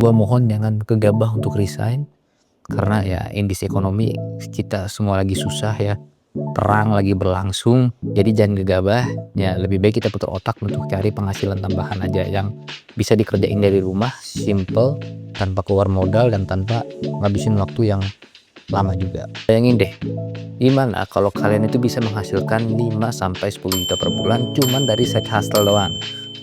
Gua mohon jangan gegabah untuk resign, karena ya in this economy kita semua lagi susah ya, perang lagi berlangsung, jadi jangan gegabah, ya lebih baik kita putar otak untuk cari penghasilan tambahan aja yang bisa dikerjain dari rumah, simple, tanpa keluar modal dan tanpa ngabisin waktu yang lama juga. Bayangin deh, gimana kalau kalian itu bisa menghasilkan 5 sampai 10 juta per bulan cuman dari side hustle doang,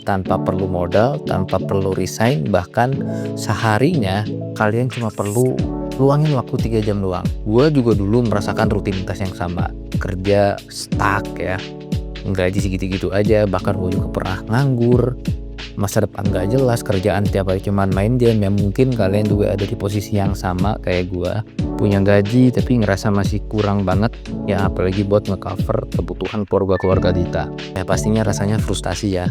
tanpa perlu modal, tanpa perlu resign, bahkan seharinya kalian cuma perlu luangin waktu 3 jam doang. Gue juga dulu merasakan rutinitas yang sama, kerja stuck ya, gaji segitu-gitu aja, bahkan gue juga pernah nganggur, masa depan gak jelas, kerjaan tiap hari cuman main game. Ya mungkin kalian juga ada di posisi yang sama kayak gue, punya gaji tapi ngerasa masih kurang banget ya, apalagi buat ngecover kebutuhan keluarga kita. Ya pastinya rasanya frustasi ya,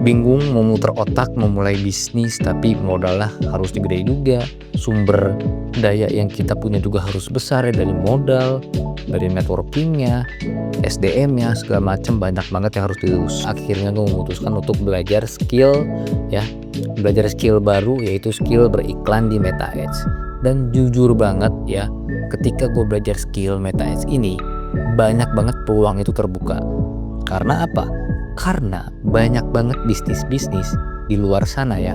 bingung mau muter otak mau mulai bisnis, tapi modalnya harus digedein juga, sumber daya yang kita punya juga harus besar ya, dari modal, dari networkingnya, SDM-nya, segala macam banyak banget yang harus diurus. Akhirnya gue memutuskan untuk belajar skill ya, belajar skill baru, yaitu skill beriklan di Meta Ads. Dan jujur banget ya, ketika gue belajar skill Meta Ads ini, banyak banget peluang itu terbuka. Karena apa? Karena banyak banget bisnis-bisnis di luar sana ya,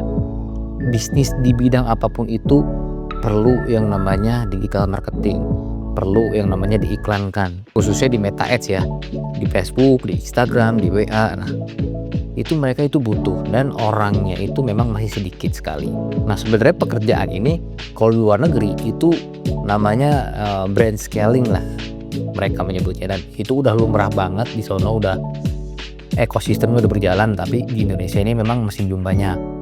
bisnis di bidang apapun itu perlu yang namanya digital marketing, perlu yang namanya diiklankan, khususnya di Meta Ads ya, di Facebook, di Instagram, di WA. Nah, itu mereka itu butuh, dan orangnya itu memang masih sedikit sekali. Nah sebenarnya pekerjaan ini kalau di luar negeri itu namanya brand scaling lah mereka menyebutnya, dan itu udah lumrah banget di sono, udah ekosistemnya udah berjalan. Tapi di Indonesia ini memang masih belum banyak.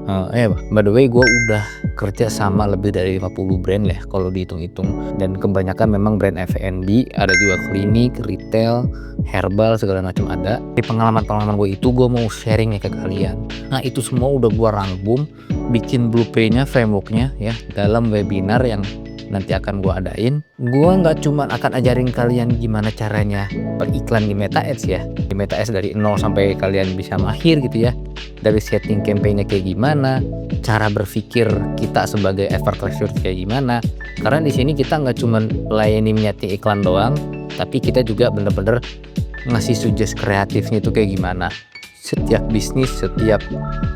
By the way, gue udah kerja sama lebih dari 50 brand ya kalau dihitung-hitung, dan kebanyakan memang brand F&B, ada juga klinik, retail, herbal, segala macam ada. Di pengalaman-pengalaman gue itu gue mau sharing nih ke kalian. Nah itu semua udah gue rangkum, bikin blueprintnya, frameworknya ya, dalam webinar yang nanti akan gue adain. Gue nggak cuma akan ajarin kalian gimana caranya beriklan di Meta Ads ya, di Meta Ads dari nol sampai kalian bisa mahir gitu ya, dari setting campaign-nya kayak gimana, cara berpikir kita sebagai advertiser kayak gimana. Karena di sini kita nggak cuma layani menyeting iklan doang, tapi kita juga bener-bener ngasih suggest kreatifnya itu kayak gimana. Setiap bisnis, setiap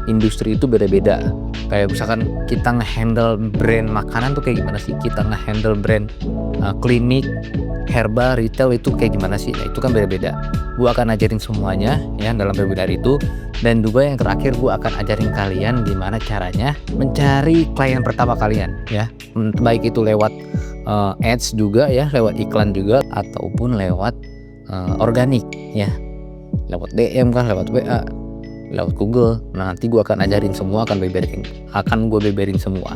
industri itu beda-beda. Kayak misalkan kita ngehandle brand makanan tuh kayak gimana sih, kita ngehandle brand klinik, herbal, retail itu kayak gimana sih. Nah itu kan beda-beda. Gue akan ajarin semuanya ya dalam webinar itu. Dan juga yang terakhir, gue akan ajarin kalian gimana caranya mencari klien pertama kalian ya, baik itu lewat ads juga ya, lewat iklan juga, ataupun lewat organik ya, lewat DM kah, lewat WA, lewat Google. Nah nanti gue akan ajarin semua, akan gue beberin semua.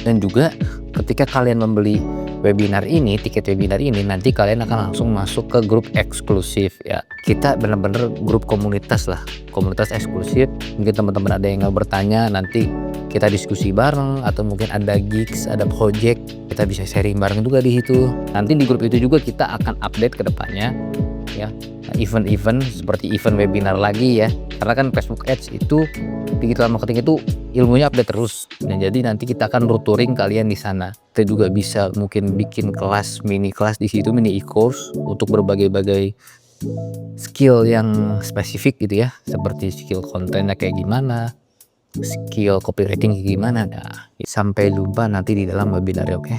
Dan juga ketika kalian membeli webinar ini, tiket webinar ini, nanti kalian akan langsung masuk ke grup eksklusif ya. Kita bener-bener grup komunitas lah, komunitas eksklusif. Mungkin teman-teman ada yang bertanya, nanti kita diskusi bareng, atau mungkin ada gigs, ada project, kita bisa sharing bareng juga di situ. Nanti di grup itu juga kita akan update ke depannya ya, event-event seperti event webinar lagi ya. Karena kan Facebook Ads itu, digital marketing itu ilmunya update terus, dan jadi nanti kita akan tutoring kalian di sana. Kita juga bisa mungkin bikin kelas, mini kelas di situ, mini e-course untuk berbagai-bagai skill yang spesifik gitu ya, seperti skill kontennya kayak gimana, skill copywriting kayak gimana. Nah, sampai jumpa nanti di dalam webinar, oke?